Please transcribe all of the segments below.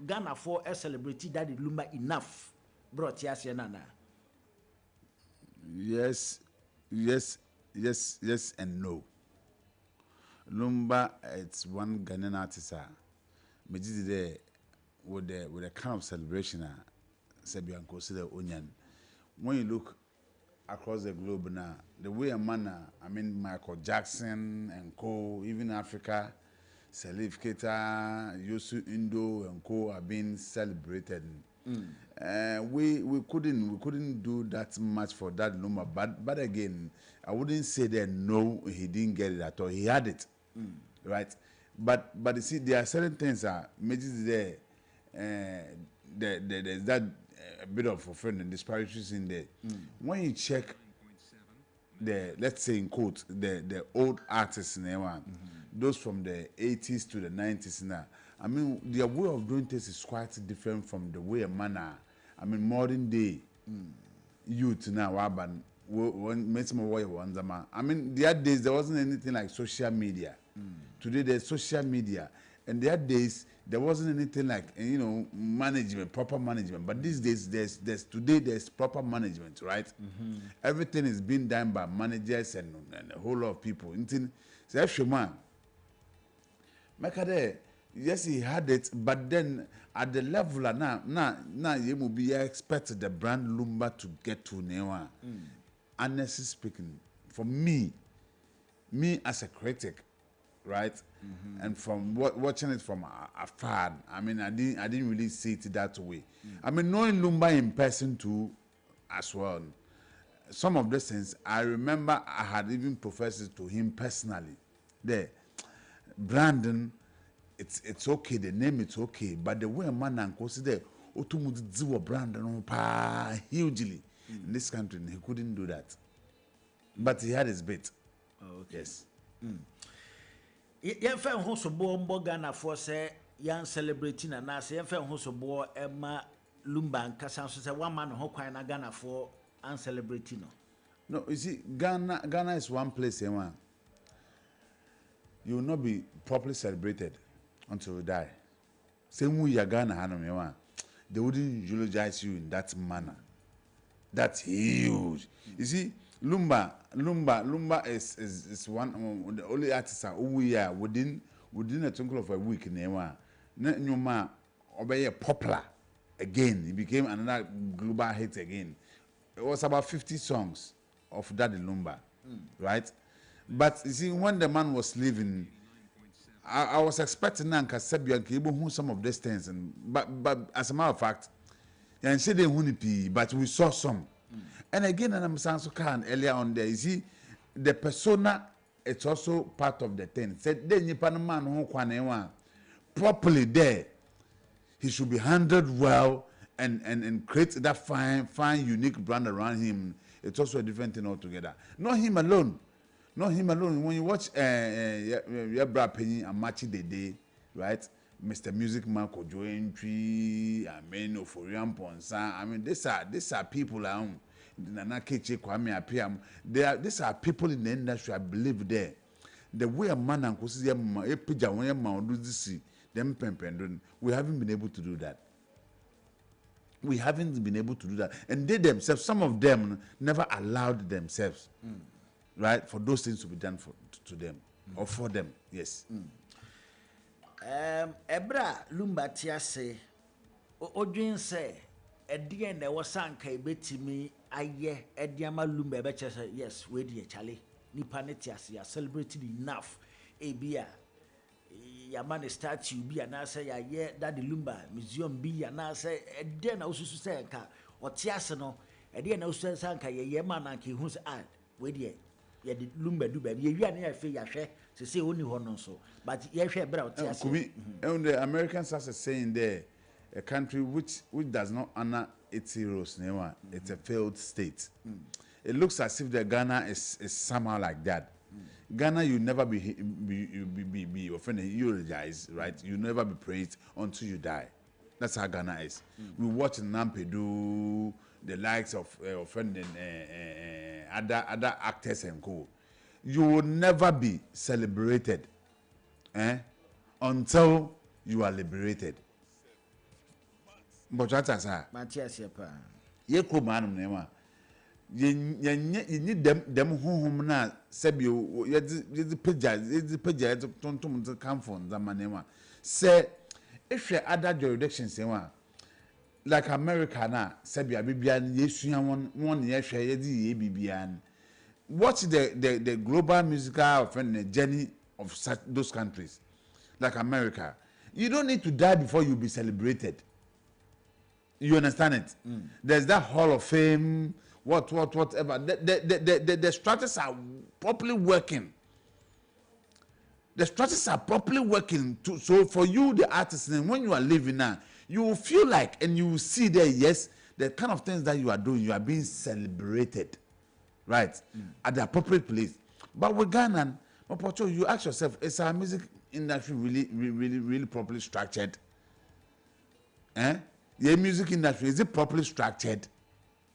Ghana for a celebrity Daddy Lumba enough brought yes nana. Yes, and no. Lumba, it's one Ghanaian artist. Me did there with the kind of celebration. Sebian consider onion. When you look across the globe now, the way a man, I mean Michael Jackson and co, even Africa, Salif Keita, Yosu Indo and co are being celebrated. We couldn't do that much for that number, but again, I wouldn't say that no, he didn't get it at all. He had it, right? But you see, there are certain things that maybe there's that a bit of offense and disparities in there. When you check the, let's say in quote, the old artists in there, those from the 80s to the 90s now, I mean, their way of doing things is quite different from the way a man, I mean, modern day youth now, I mean, the other days there wasn't anything like social media. Today there's social media, and the other days there wasn't anything like management, proper management. But these days there's proper management, right? Everything is being done by managers and a whole lot of people. So man, yes, he had it, but then at the level now you will be expect the brand Lumba to get to Newa. Honestly speaking, for me as a critic, right, and from watching it from afar, I mean, I didn't really see it that way. I mean, knowing Lumba in person too, as well. Some of the things I remember, I had even professed it to him personally. There, Brandon, it's okay. The name it's okay, but the way a man and consider Otumudi Brandon hugely in this country, he couldn't do that. But he had his bit. Oh, okay. Yes. Yen fa ho so bo mbo Ghana for say yan celebrating na na say yen fa ho so bo Emma Lumba nkasa so say one man ho kwan na Ghana for an celebrating no. No, you see, Ghana is one place, man. You will not be properly celebrated until you die. Same way you Ghana, man. They wouldn't eulogize you in that manner. That's huge. You see, Lumba is one the only artists who are within a twinkle of a week in Nyoma obey popular again. He became another global hit again. It was about 50 songs of Daddy Lumba, right? But you see, when the man was leaving, I was expecting Nanka Sebian who some of these things, but as a matter of fact, and said they but we saw some. And again, and I'm saying so earlier on there, you see, the persona, it's also part of the thing. Said then you man who properly there, he should be handled well and create that fine, unique brand around him. It's also a different thing altogether. Not him alone. When you watch Yabra Penny and Machi Dede, right? Mr. Music Man Kojo Entry, I mean, Oforian Ponsa. I mean, these are people Nana Keche Kwame Apiam. These are people in the industry, I believe there. The way a man and Kosi Pija when a man do this, them pempendon, we haven't been able to do that. And they themselves, some of them never allowed themselves, right, for those things to be done to them or for them. Yes. Ebra Lumba tiase odwin se edie na wosanka ebetimi aye ediama Lumba beche say yes we dey chale nipa ne tiase ya celebrated enough ebia ya man statue bi na say ya ye Daddy Lumba museum bi ya na say edie na osusu say ka otiase no edie na osusu sanka ye man na ke hu say we dey ya di Lumba du ba ye wi na ya fe ya hwe say oni ho no so but ye hwe bra otiase and the Americans are saying there a country which does not honor its heroes, it's a failed state. It looks as if the Ghana is somehow like that. Ghana, you never be offended, eulogized, right? You never be praised until you die. That's how Ghana is. We watch Nampedu, the likes of offending other actors and co. You will never be celebrated until you are liberated. But what I say, Matthias Yapa. ye ko manum ne ma. Ye need them home na sebio ye the page tontom to come from zamanema. Say if you other jurisdictions like America na sebia bibian yesua one ye hwe ye di ye bibian. Watch the global musical journey of such those countries like America. You don't need to die before you be celebrated. You understand it? There's that Hall of Fame, whatever. The structures are properly working. The structures are properly working. So for you, the artist, and when you are living now, you will feel like, and you will see there, yes, the kind of things that you are doing, you are being celebrated, right, at the appropriate place. But with Ghana, you ask yourself, is our music industry really properly structured? The music industry, is it properly structured?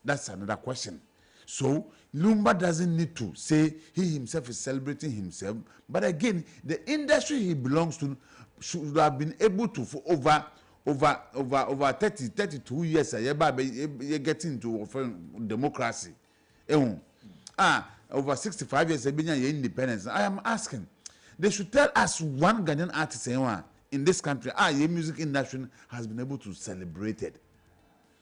That's another question. So Lumba doesn't need to say he himself is celebrating himself, but again, the industry he belongs to should have been able to for over 32 years. You get into democracy. Over 65 years independence. I am asking, they should tell us one Ghanaian artist in this country, your music industry has been able to celebrate it.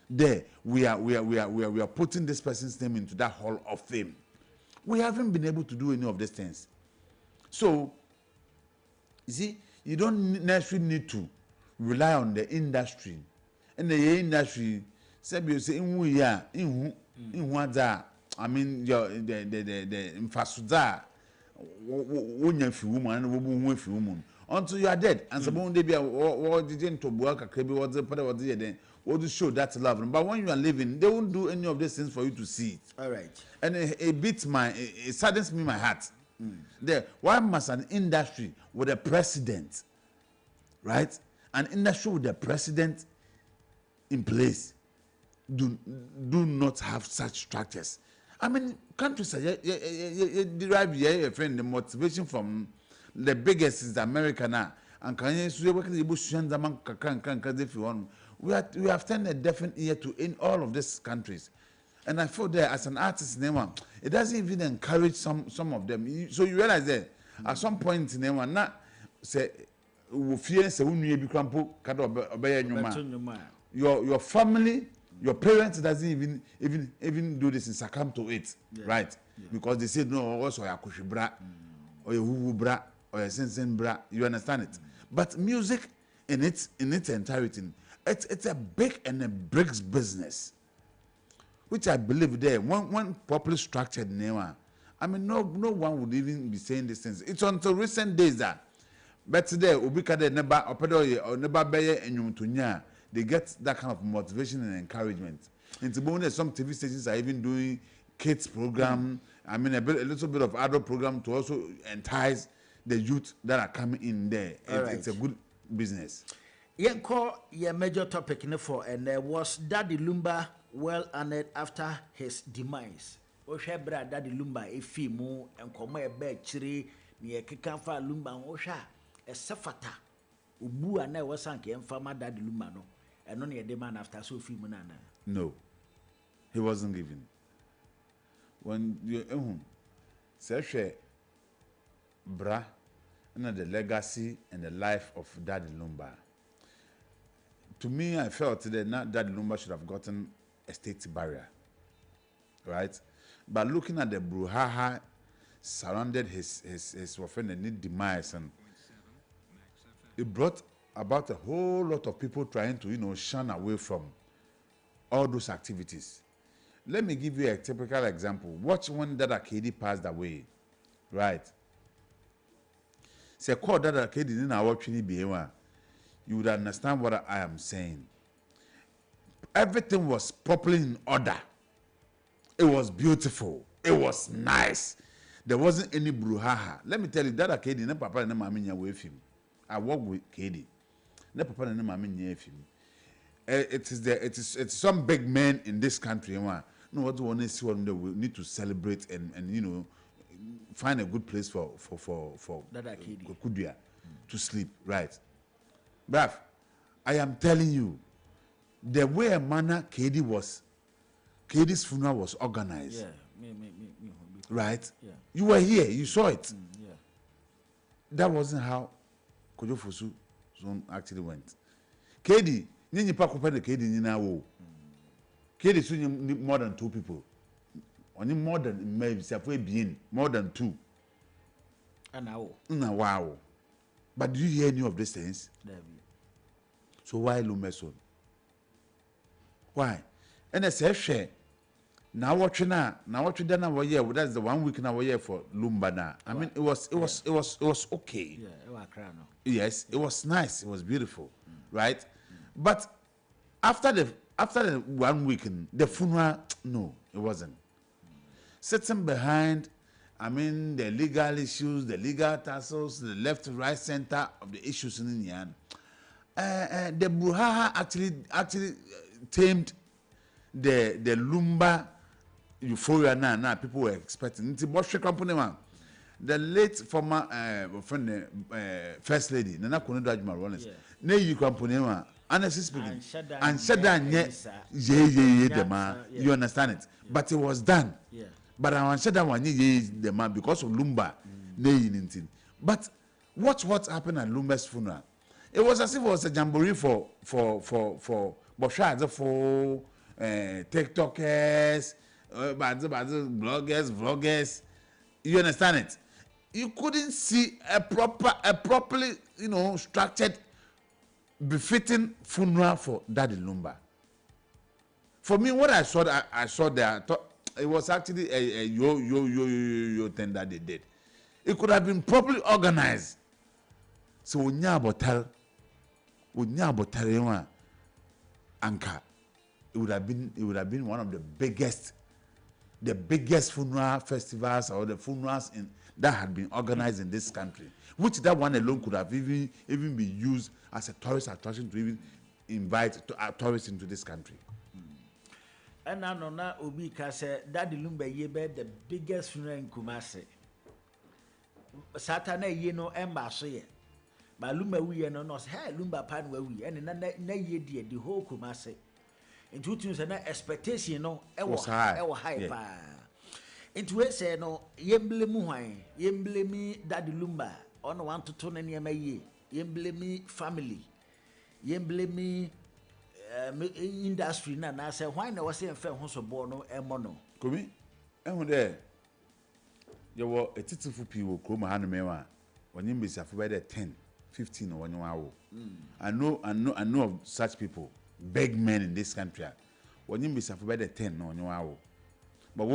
There, we are putting this person's name into that Hall of Fame. We haven't been able to do any of these things. So, you see, you don't necessarily need to rely on the industry. And the industry, say you say in I mean the infrastructure woman until you are dead. And someone they be what didn't to work a crabby what to show that love. But when you are living, they won't do any of these things for you to see it. All right. And it saddens me my heart. There, why must an industry with a president, right? An industry with a president in place do not have such structures. I mean, countries derive the motivation from the biggest is America now. And can you we have turned a deafened ear to in all of these countries. And I feel that as an artist, it doesn't even encourage some of them. So you realize that at some point in not say your family, your parents doesn't even do this and succumb to it, right? Yeah. Because they say no, also ya kushibra or your wuwu bra or your sensen bra. You understand it? But music in its entirety, it's a big and a bricks business, which I believe there one properly structured name. I mean, no one would even be saying these things. It's until recent days that, but today ubikade neba opedo or neba beye enyumtunya. They get that kind of motivation and encouragement. In Tibone, some TV stations are even doing kids program. I mean, a little bit of adult program to also entice the youth that are coming in there. It's a good business. Your major topic and there was Daddy Lumba well honored after his demise. Oshebra Daddy Lumba efimu and come a bed chiri near Kikanfa Lumba Osha a safata. Ubu and I was sank and farmer Daddy Lumba no. And only a demand after Sophie Munana. No, he wasn't given. When you say bra and the legacy and the life of Daddy Lumba. To me, I felt that not Daddy Lumba should have gotten a state barrier, right? But looking at the brouhaha surrounded his offended demise, and it brought about a whole lot of people trying to, shun away from all those activities. Let me give you a typical example. Watch when Dada Kedi passed away, right? Say, call Dada Kedi in our behavior. You would understand what I am saying. Everything was properly in order. It was beautiful. It was nice. There wasn't any brouhaha. Let me tell you, Dada Kedi, ne papa and mama with him. I work with Kedi. Ne papa and mama with him. It is some big men in this country. No, what do want to see what they will need to celebrate and find a good place for Dada Kedi Kudia to sleep, right? Bruv, I am telling you, the way and manner KD's funeral was organized. Yeah, me. Right? Yeah. You were here, you saw it. Yeah. That wasn't how Kojo Fosu zone actually went. KD, Nini Pakupa the KD Nina wo. KD soon more than 2 people. Only more than maybe being more than 2. And now. Wow. But do you hear any of these things? So why Lumeson? Why? And I say share. Now what you done our year? That's the 1 week now year for Lumba now. I mean, it was okay. Yeah, it was crying. Yes, it was nice. It was beautiful, right? But after the 1 week, the funeral, no, it wasn't. Sitting behind, I mean, the legal issues, the legal tussles, the left, right, center of the issues in the end. The Buhaha actually tamed the Lumba euphoria now people were expecting. The late former friend, first lady, Nana Konedo Ajma-Rawlings, ne you company one, honestly speaking, and said that you understand it, but it was done. Yeah. But I said that one the man because of Lumba, but what happened at Lumba's funeral? It was as if it was a jamboree for Boshad, for TikTokers, vloggers. You understand it? You couldn't see a properly, structured, befitting funeral for Daddy Lumba. For me, what I saw there, I thought it was actually a yo thing that they did. It could have been properly organized. So when you Anka, it would have been one of the biggest funeral festivals or the funerals that had been organized in this country, which that one alone could have even been used as a tourist attraction to even invite tourists into this country. And I know now Obi Kase Daddy Lumba Yebe the biggest funeral in Kumasi. Satana embassy. But Lumba we no hey Lumba pan where we and na ye the whole Kumasi. In 2 things and expectation was high pa. Into it say no yemble muhai yemble me Daddy Lumba on 1 to 2 na ye yemble me family yemble me industry na say why na was say fair ho so bo no emono komi ehun there you were a titifu pi wo kroma hanu mewa wonyi mbesiafo by the 10 15 or wonyi I know of such people, big men in this country wonyi mbesiafo by the 10 no wonyi wawo but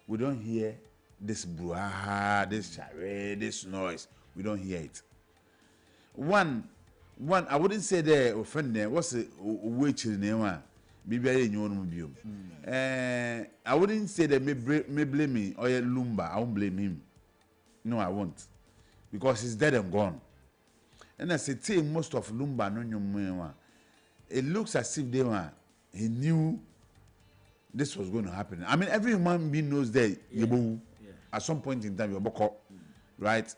we don't hear this brouhaha, this charade, this noise. We don't hear it. One, I wouldn't say the offend there. What's the witch name? Maybe I wouldn't say that may blame me or Lumba. I won't blame him. No, I won't, because he's dead and gone. And I say, most of Lumba no. It looks as if he knew this was going to happen. I mean, every human being knows that at some point in time, you're right?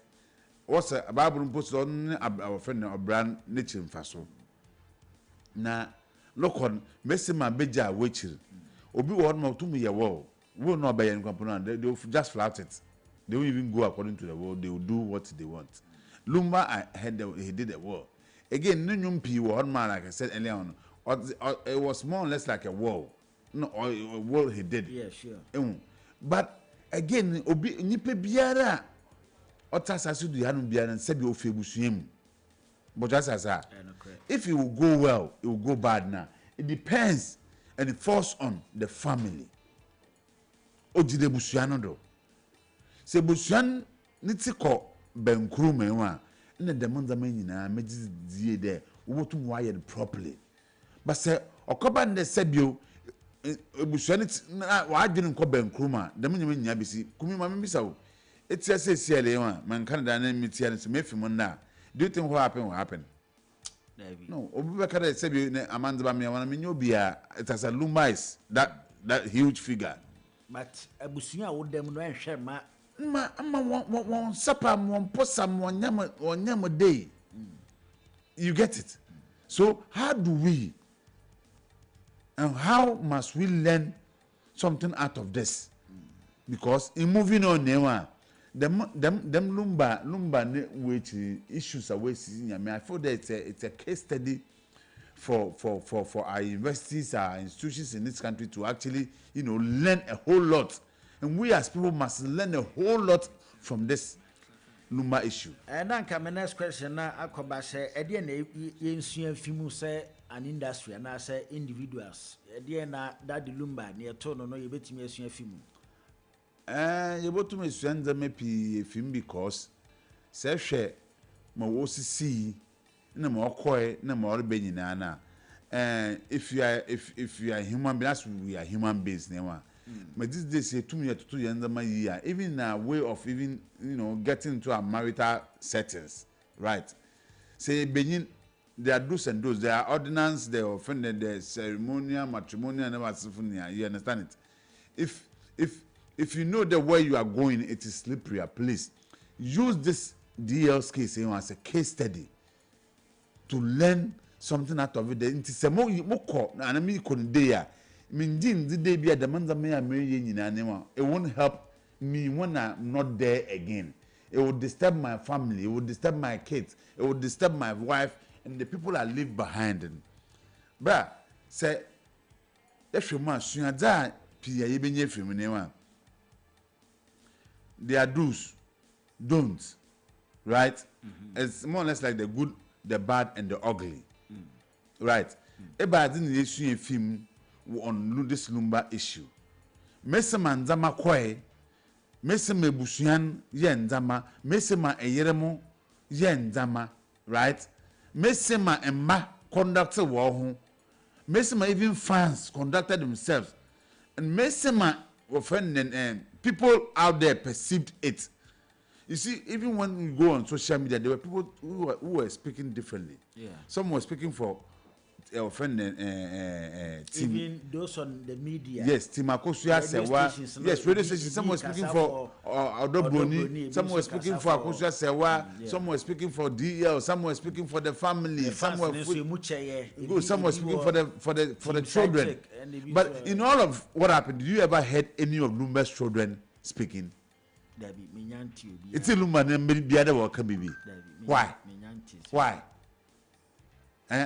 What's a Bible posted on our friend of brand nature faso. Now, look on Messima Beja Witcher. Obi one more to me a wall. Will not buy any component. They will just flout it. They won't even go according to the wall. They will do what they want. Lumba, I heard he did a wall. Again, no P one man, like I said earlier on. It was more or less like a wall. No, or what he did. Yeah, sure. But again, obi nipe biara otasasu du hanu biara nsebi ofebusuem. But just as that, if it will go well, it will go bad now. It depends and it falls on the family. Ojide busuano do. Se busuan nitiko benkuru menwa na demonza nyina mejizie there. Wotu wire properly. But say okoba nde sebio ebusuani na wadwene nko bankruma dem nyame nya bisi kumi ma mbisa wo etia se siele wa man Canada na mitia ne se mefim na do you think what happen no obubeka da se bi amanzaba me wana menyo bia it has a lumais that huge figure but ebusuani wo dem no enhwe ma won sapa won posam won nyam day you get it. So how do we And how must we learn something out of this? Because in moving on now, them lumba which issues are wasting. I mean, I feel that it's a case study for our universities, our institutions in this country to actually, learn a whole lot. And we as people must learn a whole lot from this lumba issue. And then come the next question now. Akoba say, "Edi na yensu fimu say an industry and I say individuals. Edi na that the lumba near tono no yebetimi yensu fimu." You go to me send me film because say share my OCC na my okoy na my orbe na if you are human being, as we are human beings now. But this day say 2 years to 2 years even a way of even getting into a marital settings, right? Say Benin, there are do's and don'ts, there are ordinance, there are offended, there ceremonial, matrimonial, never. You understand it? If you know the way you are going, it is slippery. Please use this DL's case as a case study to learn something out of it. It is a more and I mean, it won't help me when I'm not there again. It will disturb my family, it will disturb my kids, it will disturb my wife and the people I leave behind. But say, if you must, there are do's, don'ts, right? It's more or less like the good, the bad, and the ugly, right? Eba didn't issue a film on this lumba issue. Mesema nzama kwe, mesema busuyan ye nzama, mesema eyeremo ye nzama, right? Mesema emma conducted war home, mesema even fans conducted themselves, and mesema offending and people out there perceived it. You see, even when we go on social media, there were people who were speaking differently. Yeah. Some were speaking for offending team. Even those on the media. Yes, Team Akosua Sewa. Yes, radio stations. Some were speaking for Odoboni. Some were speaking for Akosua Sewa. Some were speaking for DL. Some were speaking for the family. Some were speaking for the children. But in all of what happened, did you ever heard any of Lumba's children speaking? It's a Lumba name. The other one can be. Why? Why?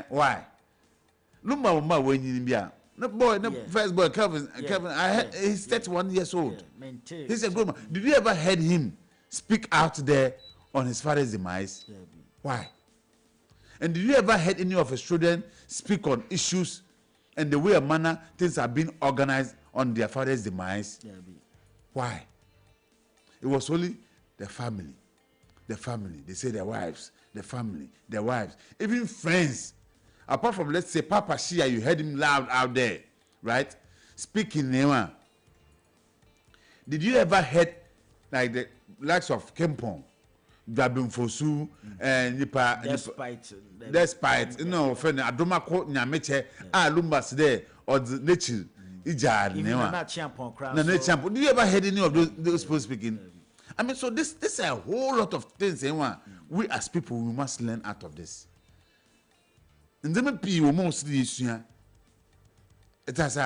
Why? Lumba Mama when you be no boy, no first boy, Kevin. He's 31 years old. He's a good man. Did you ever heard him speak out there on his father's demise? Why? And did you ever heard any of his children speak on issues and the way and manner things are being organized on their father's demise? Why? It was only the family. The family. They say their wives. The family. Their wives. Even friends. Apart from, let's say, Papa Shia, you heard him loud out there, right? Speaking Newa. Did you ever heard like the likes of Kempong, Dabim Fosu, and Nipa? Despite, friend, Adomako Nyameche, Lumbas there, or the nature, Ija, Newa. Did you ever heard any of those people speaking? I mean, so this is a whole lot of things. We as people, we must learn out of this. And then people mostly it has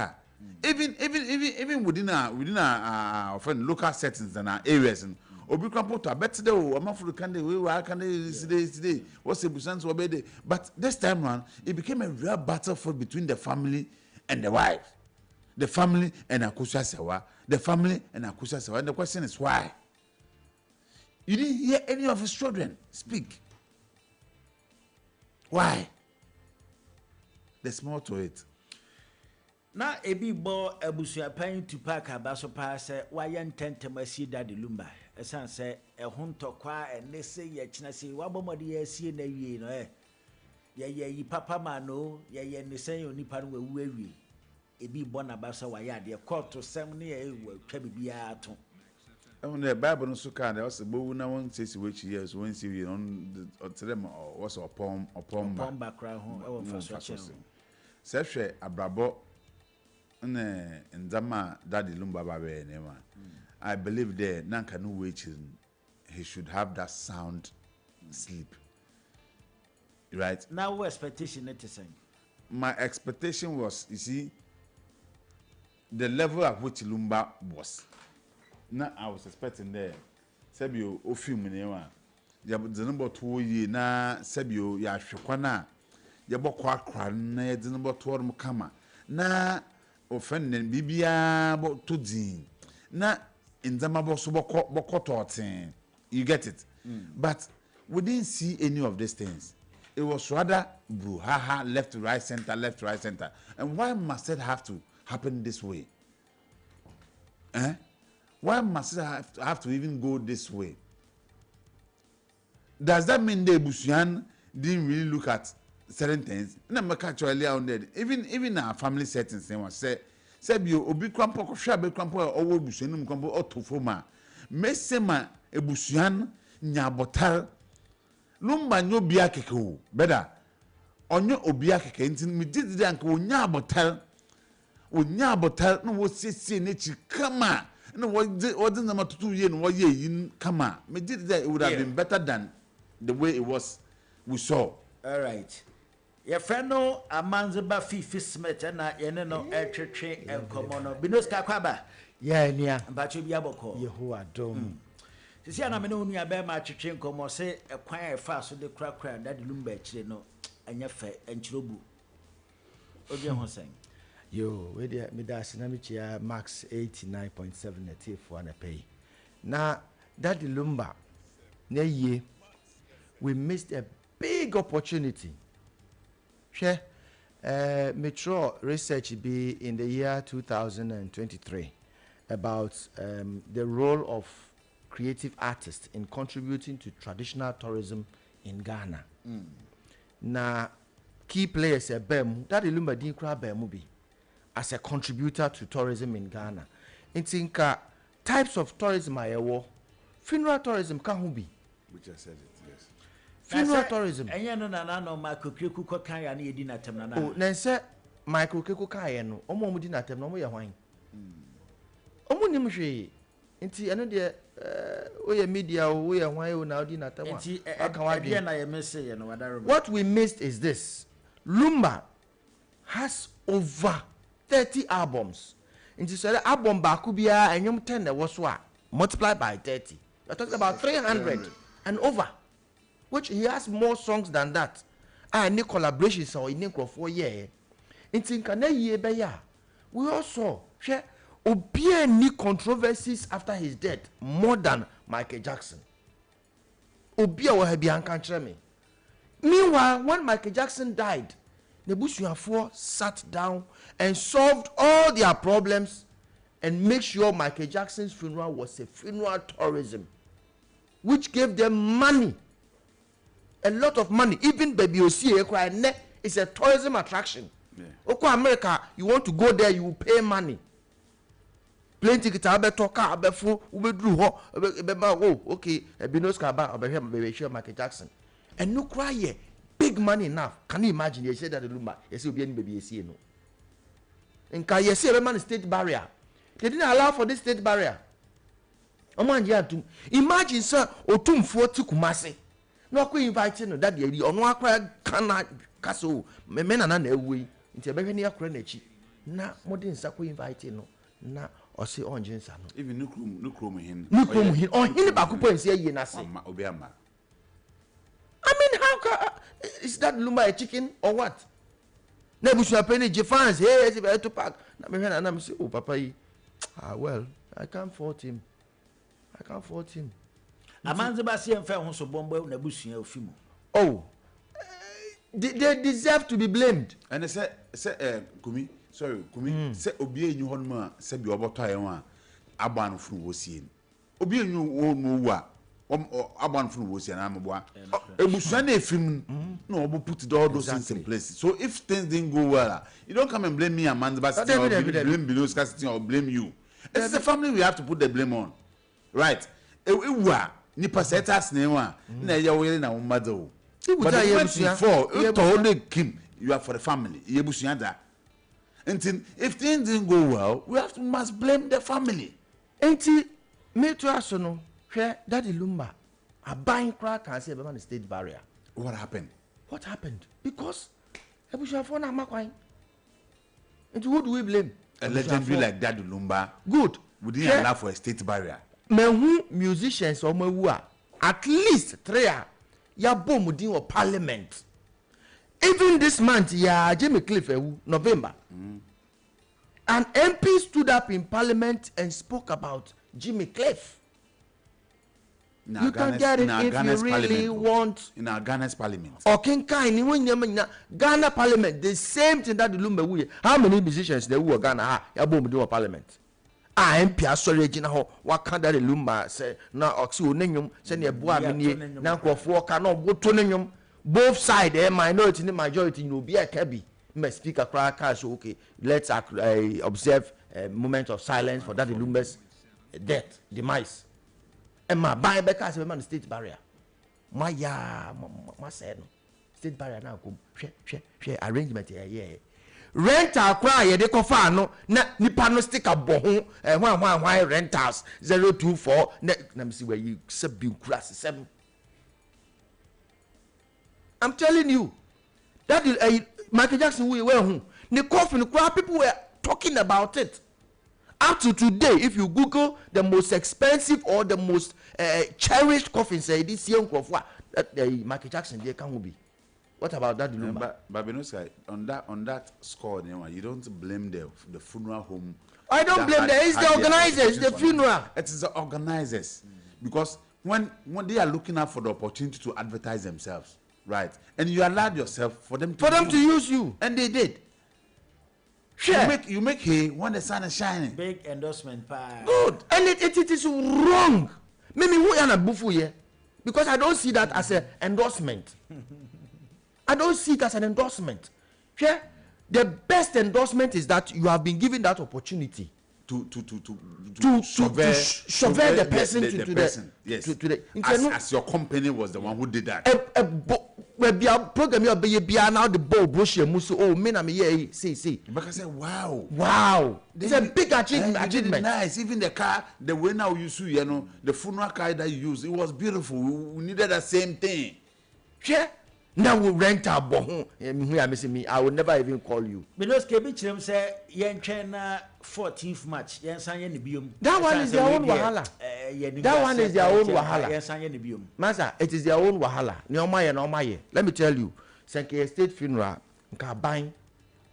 even within our local settings and our areas and obi can put a better day or a can today what's the business obey. But this time around it became a real battlefield between the family and the wife, the family and Akosua Sewa, the family and Akosua Sewa. And the question is why? You didn't hear any of his children speak. Why? There's more to it. Na ebi bo abusuapan to park abaso pa se waye ntentema si dade lumba esan se ehontokwa enese ye kina se wabomode ye sie na wie no ye yi papa ma no ye nesen yo nipa no wawu awie ebi bo na baso waye ade court sem ne ye twa bibia ato and the Bible no so kind also bo na won say which years when see we on them was upon background ho e wo Sefwe abrabo na nzama daddy lumba babe nema. I believe there nanka no waiting he should have that sound sleep. Right? Now what expectation it is saying? My expectation was, you see, the level at which Lumba was. Now I was expecting there. Sebio ofim newa. Ya number 2 year na Sebio ya hwekwana. Ya bokwa akra na ya number 2 mu kama. Na ofenne bibia bo to din. Na nzama bo so bokọ totin. You get it? But we didn't see any of these things. It was rather brouhaha, left to right center, left to right center. And why must it have to happen this way? Why must it have to even go this way? Does that mean the Busian didn't really look at certain things? Earlier on there, even our family settings, they must say you obi krampo ko hwa be krampo owo Busian krampo otofoma. Mesema e Busian nyabotar Lumba nyo bia keke o beda onyo obia keke ntin me didi anka onya abotal no wo siesie na chi kama no what na matutu ye no ye yin kama me didi it would have been better than the way it was we saw. All right. Your friend no Amanzeba Fifi Smith na ye no etwetwe enkomo no Binos Kakwaba nia mbacho bia boko Yehowa dom sisi ana me no nua be ma twetwe enkomo se ekwan efa so de krakra that Lumba akire no anya fe enchirobu obi ho sen yo we dey me da sinamichia max 89.7 native na pay na that Lumba na ye we missed a big opportunity. Share Metro research be in the year 2023 about the role of creative artists in contributing to traditional tourism in Ghana. Na key players bem that Lumba din kra bem bi as a contributor to tourism in Ghana. Intinka types of tourism ayewo funeral tourism ka ho bi, Which I said it, yes. funeral tourism. Enye no na Michael Kreku kokan ya na yedi na tem na na. Oh, na se Michael Kreku kan ye no, omo di na tem no, omo ye hwan. Omo nim hwe. Nti eno de oye media o ye hwan o na odi na tem a. Nti aka wa e na ye messe ye no wadaro. What we missed is this. Lumba has over 30 albums. Nti so the album ba ku bia enyum 10 na wo so a multiply by 30. We're talking about 300 and over. Which he has more songs than that. Any collaborations or in for year. In Tinkana ye be ya. We also share obie ni controversies after his death more than Michael Jackson. Obie wa have bianca me. Meanwhile, when Michael Jackson died, the Busuafo sat down and solved all their problems and make sure Michael Jackson's funeral was a funeral tourism, which gave them money. A lot of money. Even Baby Osie is a tourism attraction. Oko America, you want to go there, you will pay money. Plane ticket, abeto car, abefu, ubedru ho, oh, okay, Binos Kaba, Baby Michael Jackson. And no cry, big money enough. Can you imagine? You said that the Lumba, you see, Baby Osie no. And can you see a man state barrier? They didn't allow for this state barrier. Imagine, sir, Otum 40 Kumasi. No, I invite no that the on one cannot castle, men and away into a very near Crenechi. Na modern Sako invite no, na or say on Jensen. Even no chrome him. No chrome him on him back and say, Yenasi. Obiama. I mean, how is that Lumba a chicken or what? Nebusha penny Jeffans, hey, to pack. And I'm saying, oh, Papa, well, I can't fault him. Amanzeba si enfa ho so bombo na busua ofimu. Oh, they deserve to be blamed. And they say Kumi, say obi enyu ho no say bi oboto ayen a aban funu wosie. Obi enyu wo no wa aban funu wosie na amboa. Ebusua na efim no obo put all those things in place. So if things didn't go well, you don't come and blame me Amanzeba City or blame Binos City or blame you. It's the family we have to put the blame on. Right? Nipa setas newa na ya wele na umado. But before told Kim, you are for the family. Yebusianda. And if things didn't go well, we must blame the family. Enti me to asono hwe Daddy Lumba a buying crack can say about the state barrier. What happened? Because Ebusiafo na makwan. And who do we blame? a legendary like Daddy Lumba. Good. Would he allow for a state barrier? Mehu musicians or mewu at least 3 ya bom din or parliament. Even this month, Jimmy Cliff, November. An MP stood up in parliament and spoke about Jimmy Cliff. You can get it if you really want. In our Ghana's parliament. Or Ghana parliament, the same thing that the Lumba. How many musicians they were Ghana? Ya bom din or parliament. MP asori gina ho wakanda de Lumba say na oxi onenwum say na ebo amenie na nkofo ka na oboto nenwum both side minority and majority you be a kabi me speaker cry so okay let's observe a moment of silence for that Lumba's death demise and my buy back as a man state barrier my say no state barrier now come share arrangement here rental cry ye de kofa no na nipa no stick abo ho hwan rentals 024 na me see where you sabi kura 7. I'm telling you that Michael Jackson we were who the coffin cry people were talking about it up to today. If you Google the most expensive or the most cherished coffin say this young crofwa that Michael Jackson they can be. What about that? But on that score, you don't blame the funeral home. I don't blame them. It's the organizers, the funeral. It is the organizers. Because when they are looking out for the opportunity to advertise themselves, right? And you allowed yourself for them to use you. And they did. Sure. You make hay when the sun is shining. Big endorsement pie. Good. And it is wrong. Maybe who are not bufu here? Because I don't see that as an endorsement. I don't see it as an endorsement. Yeah? The best endorsement is that you have been given that opportunity to survey the person to the person. Yes. As your company was the one who did that. Program now the ball brochure musu oh me na me see. Because I said wow. It's a big achievement. Nice. Even the car, the way now you see, the funeral car that you use, it was beautiful. We needed the same thing. Yeah. Now we rent our bohun. I will never even call you. Because Kebichim say yen China 14th match. That one is their own wahala. That one is their own wahala. Master, it is their own wahala. Nyomaye. Let me tell you, Senke State funeral, nka buying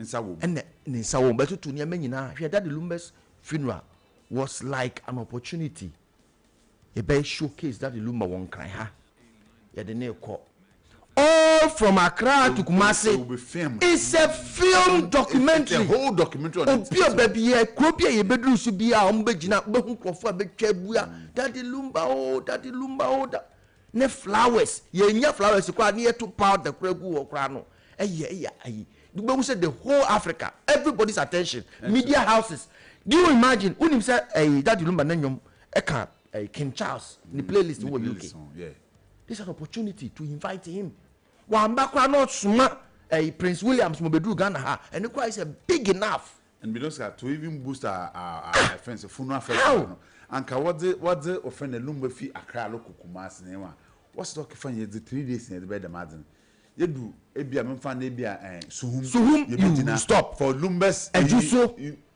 and Nisawo, but to near Menina, that the Lumba's funeral was like an opportunity. A best showcase that the Lumba won't cry. Yeah, the name called. All from Accra to Kumasi. It's a film documentary. It's a whole documentary. Obia baby, Kropia, ye bedroom should be our Umbejina, Behunkofa, Bechebuya, Daddy Lumba, ne flowers. Ye near flowers, you quite near to part the Kregu or Krano. You said the whole Africa, everybody's attention, media houses. Do you imagine? When you say, Daddy Lumba Nenyum, Eka, King Charles, the playlist in UK. Yeah. This is an opportunity to invite him. Wambakwa not suma Prince Williams Mobedu Ghana and the cry is big enough. And because to even boost our friends, a funeral festival. And what the offend the Lumba fee Accra local Kumas name. What's the funny the 3 days in the bed of Madden? You do Ebia Memfan Ebia Suhum you stop for Lumbas and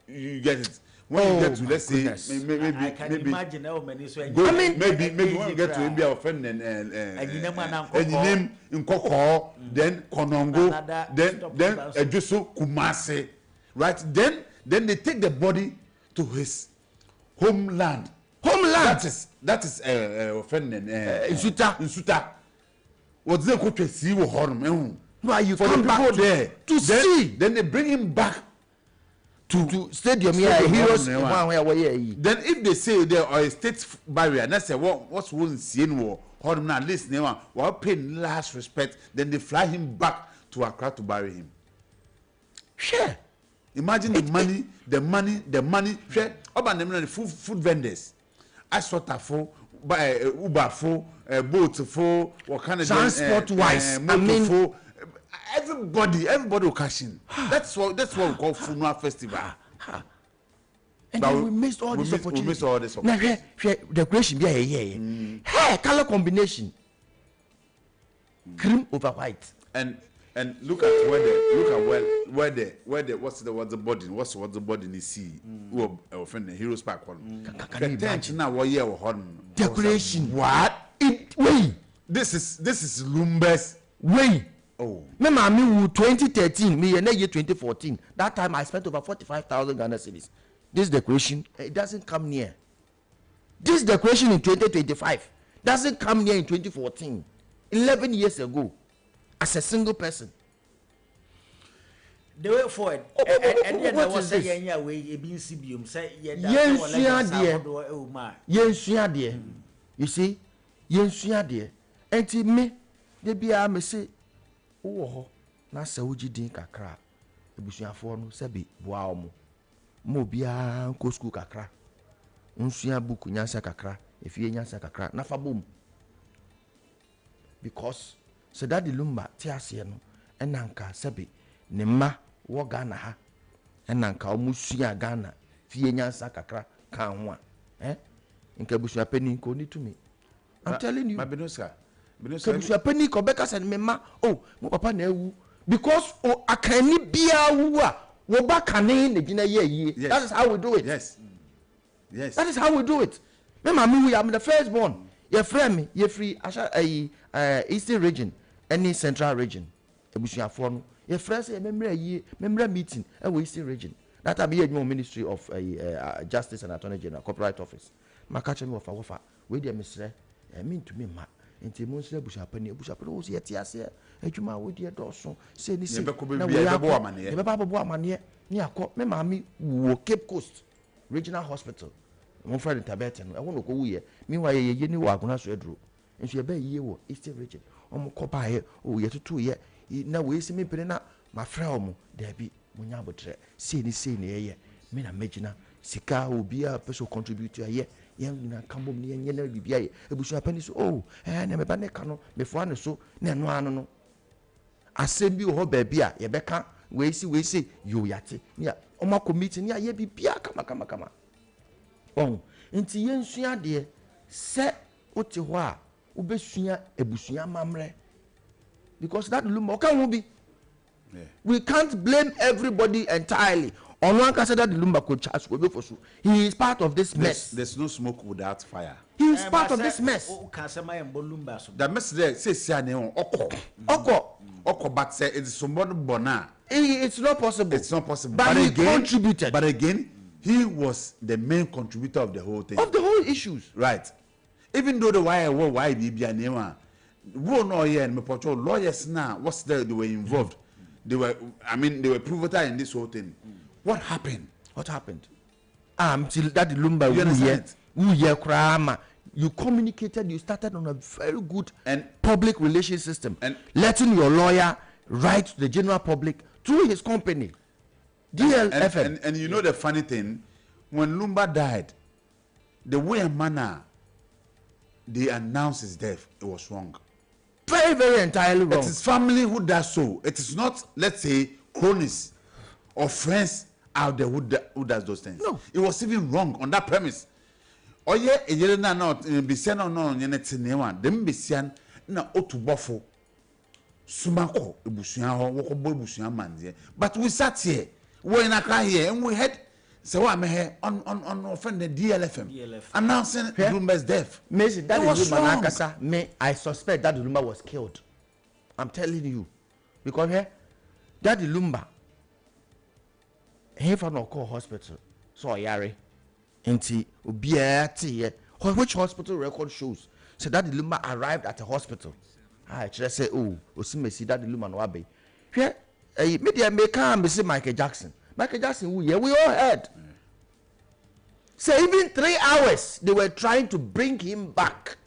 you get it. When you get to let's say maybe I can imagine how many so maybe when you get to India offend and name in Koko, then Konongo, then Ejuso Kumase, right? Then they take the body to his homeland. That is offending Insuta. What's the country see or harm? Why you come back there to see? Then they bring him back to stadium here heroes. Then if they say there are a state barrier, that's what's one seeing war hold him now listen while paying last respect, then they fly him back to Accra to bury him. Sure. Imagine the money share about the food vendors. I sort of for by Uber for boat for what kind of transport wise. I mean for everybody will cash in. That's what we call funeral festival. And then we missed all this opportunity. We missed all this opportunity. Now, decoration be here. Hey, color combination. Cream over white. And And look at where the what's the body you see who offend the Heroes Park one. The tent now what year horn decoration. What? Wait. This is Lumba's Wait. Oh. Me mami 2013, me and year 2014. That time I spent over 45,000 Ghana cedis. This decoration, it doesn't come near. This decoration in 2025 doesn't come near in 2014. 11 years ago. As a single person. The way forward, what is this? You see, and to me, they be a message. Oh, na sa uji din kakra. Ebusuafo no se bi boa omo. Mo bia ko school kakra. Nsua book nyansa kakra, efie nyansa kakra. Na fa bom. Because so that the Lumba tiase no enanka sebe ne ma wo Ghana ha enanka omusua Ghana fie nyansa kakra kan ho a nka busua pani ko ni to me. I'm telling you. Mabenoska Busua pani ko beka se me ma oh mo papa na ewu because o akani bia wu a wo ba kane na gina ye. That is how we do it. Yes. That is how we do it. Me mama we am the firstborn. Ye frame me ye free Eastern region. Any central region, ebusuafo no your friends say memra meeting e we Eastern region. That time be Ministry of Justice and Attorney General Corporate Office. Makache me wofa we dey mesre mean to me ma enti mo nsre ebusuapani wo se ase adwuma wo dey doso say ni say na we bebo amane ni akọ me maami wo Cape Coast Regional Hospital mo friend Tabet no e wo no ko wuye mi wa ye ni wo agona so aduro nso ye ba ye wo Eastern region omo kopa ye o ye tutu ye na we esi me pere na ma fra omo da bi munya abotre sei ni ye me na magina sika obi a person contribute ye ye na kambom ni ye na bibia ye ebusu apani so oh na me ba ne ka no me fo ane so na eno ano no asem bi ho ba bia ye beka we esi yo yate ni omo committee ni ye bibia kama oh nti ye nsua de se oti ho a ubesua ebusua mamre because that Lumba can be we can't blame everybody entirely on one can say that the Lumba could charge go for so he is part of this mess. There's no smoke without fire. He is part of this mess. The mess there say oko but say it's somebody bona it's not possible but he contributed. But again he was the main contributor of the whole thing, of the whole issues, right? Even though the why be anema no here and lawyers now what's there they were involved, they were pivotal in this whole thing. What happened till that Lumba you communicated, you started on a very good and public relations system and letting your lawyer write to the general public through his company DLFM. And you know the funny thing, when Lumba died, the way and manner they announced his death, it was wrong. Very, very entirely wrong. It is family who does so. It is not, let's say, cronies or friends out there who does those things. No. It was even wrong on that premise. Oh yeah, not bisian or no, yenetinema, them bisian na otubofo sumako ebusuan woko boy busuan man. But we sat here, we in Accra here, and we had so what me here on offended DLFM announcing Lumba's death. That was wrong. I suspect that Lumba was killed. I'm telling you, because here, that Lumba, he found a call hospital, so Yari, into Ubiati, which hospital record shows so that Lumba arrived at a hospital. I just say, oh, see that Lumba no abe. Here, a media maker and say Michael Jackson. Michael Jackson, we all heard. So even 3 hours, they were trying to bring him back.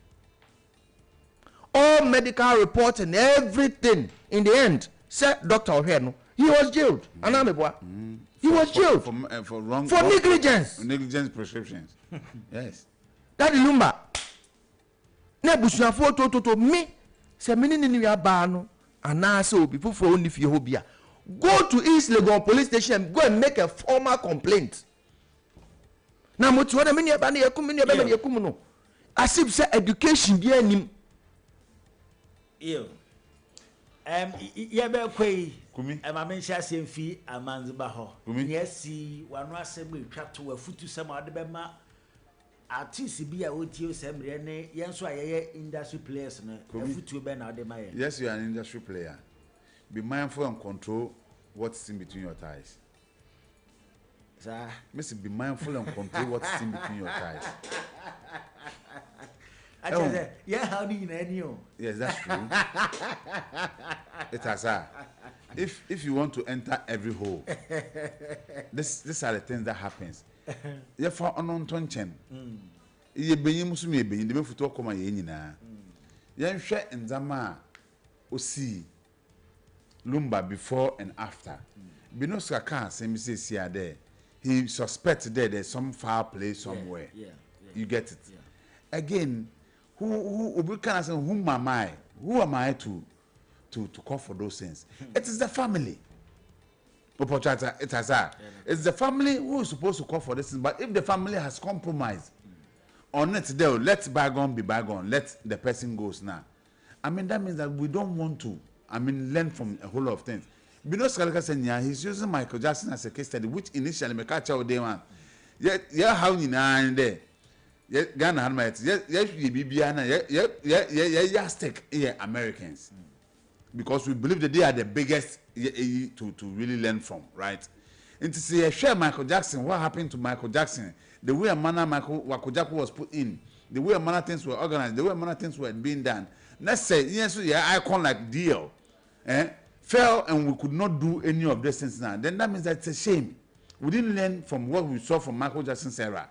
All medical reports and everything. In the end, said Dr. Oheno, he was jailed. He was jailed for wrong for negligence. Negligence prescriptions. Yes. That Lumba. Na busuafo to me. Se mini ni aba no anase obi fufo oni fie ho bia. Go to East Legon police station, go and make a formal complaint. Now, what you want to mean? As if say education be anim. Yebe kwei. Kumi. Mamenhia semfi amanziba ho. Kumi. Yesi wanu asem etwa to wafutu sem ade bema artist bi a otio semre ne yenso ayeye industry players no afutu be na ade maye. Yes, you are an industry player. Be mindful and control what's in between your thighs. Sir, Miss, be mindful and control what's in between your thighs. I tell you, yeah, how do you know? Yes, that's true. It has if you want to enter every hole, these are the things that happens. You for unknown tonchen. You be you must be the be futu okoma ye nyina. Yen hwe nzama osi Lumba before and after. Binoska can say me say there. He suspects there's some foul play somewhere. Yeah. You get it. Yeah. Again, who can say whom am I? Who am I to call for those things? It is the family. It has it's the family who is supposed to call for this thing. But if the family has compromised on it, there, let bygone be bygone. Let the person goes now. I mean that means that we don't want to. Learn from a whole lot of things. Because he's using Michael Jackson as a case study, which initially me catch out day one. Yeah, how you know there. Yeah, Ghana had my yeah, stick here Americans. Because we believe that they are the biggest to really learn from, right? And to see share Michael Jackson, what happened to Michael Jackson, the way a manner Michael Jackson was put in, the way a manner things were organized, the way a manner things were being done. Let's say, yes, yeah, icon like Dio, fell and we could not do any of these things now. Then that means that it's a shame. We didn't learn from what we saw from Michael Jackson's era.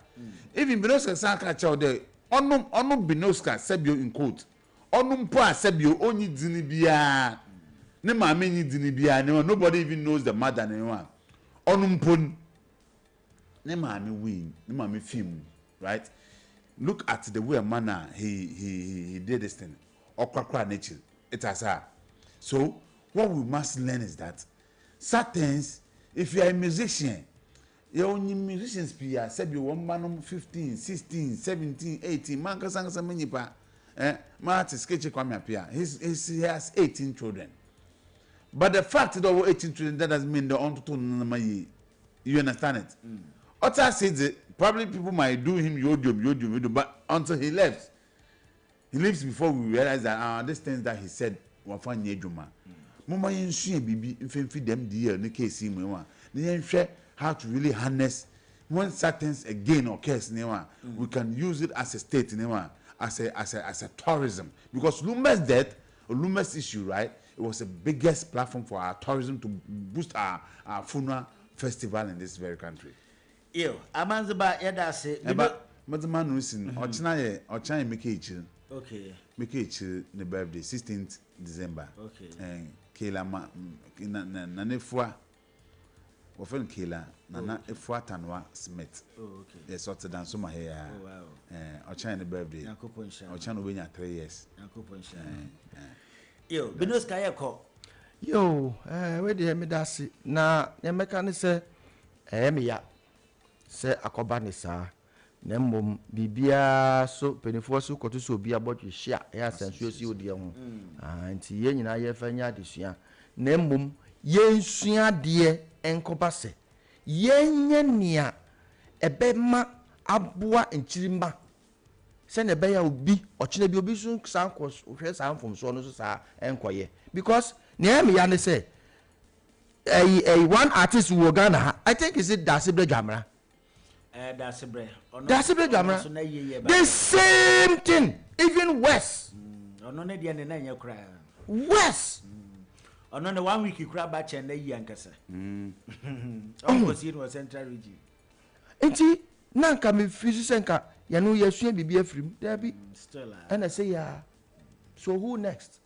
Even Binoska Sanka Chowde, onum Binoska Sebio in quote, onum poa Sebio only dinibia, ne mami dinibia, nobody even knows the mother anyone. Onum pon, ne mami win, ne mami film, right? Look at the way a manner he did this thing. Okrakra nature. It has her. So what we must learn is that certain, if you are a musician, you only musicians peer said you one man 15, 16, 17, 18, man can sang some minipa. Martin sketch kwame appear. He has 18 children. But the fact that over 18 children, that doesn't mean the on to you understand it? Otta said probably people might do him yodium, but until he left. He leaves before we realize that these things that he said were fun yejuma. Mama yen bibi feed them the in the case him one. Then how to really harness when certain again occurs we can use it as a state as a tourism. Because Lumba's death or Lumba's issue, right? It was the biggest platform for our tourism to boost our funeral festival in this very country. Amanziba yada say but the man who's in Ochina make it. Okay. Make it the birthday 16th December. Okay. And Kela na nefua often Kela na efua Tanwa Smith. Oh, okay. Yes, what's the dance my hair. Oh, wow. Ochina birthday. Ochina we 3 years. Yo, Binoska yeko. Yo, where the me dasi na ya meka say me ya say akoba ni saa na mmom bibia so penifo so koto so bia bodwe hia ya sansuo si odi ho nti ye nyina ye fa nya adesua na mmom ye nsua de enkoba se ye nya nia ebema aboa nchirimba se na be ya obi ochina bi obi so san ko hwe san fom so no so sa enkoye because na me ya ne say one artist wo Ghana I think is it Dasibre Jamra. Dasibre Jamra. The same thing, even worse. Worse. Ono 1 week kura ba chen na yi ankasa. Almost in Central Region. Enti nanka me fisi senka ya no yesua bibia frim. There be still. And I say yeah. So who next?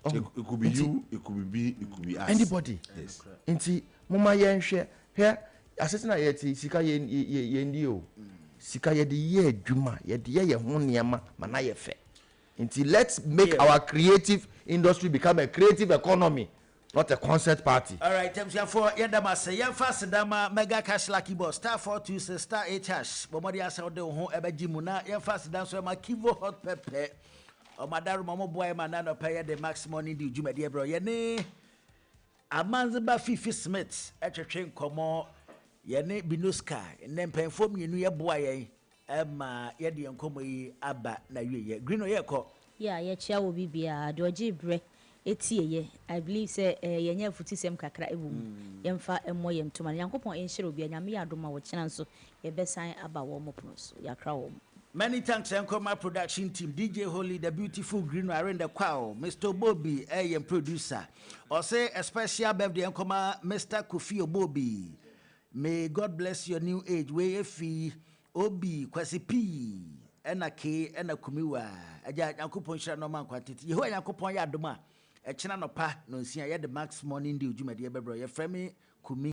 It could be you, it could be me, it could be us. Anybody. Yes. Enti mama yen hwe here asesina yeti sika yendi o. Sika yedi ye adwuma, yedi ye ho niama mana ye fe. Enti let's make our creative industry become a creative economy, not a concert party. All right, times for yadama say yan fast dama mega cash lucky boss star 426 star 8 hash. Bomodi asa ode ho ebeji mu na yan fast dan so ma kivo hot pepper. Omadaru Momo Boy Manano pay the maximum in the Jumadi bro. Yene Amanzaba Fifi Smith at a train como Yene Binuska and then pay for me new boy. Emma Yedi and Komo Abba na ye green or yako. Yeah, yeah, chair will be Doji Bre. Etie I believe say yenye futi sem kakra ewu yemfa emoyem to man yankopon enhyere obi anyame adoma wo kyena so ye besan aba wo mopono so yakra wo. Many thanks Enkoma production team, DJ Holy, the beautiful green around the choir, Mr. Bobby, AM producer. Or say a special birthday Enkoma, Mr. Kofi Bobby. May God bless your new age. Way fee Obi Kwasi P. Ena K ena Kumiwa. Aja yankopon shira no man kwatiti. Yeho yankopon ya adoma. Echina no pa no nsia ye the max morning deal dwumade bebro ye frame Kumi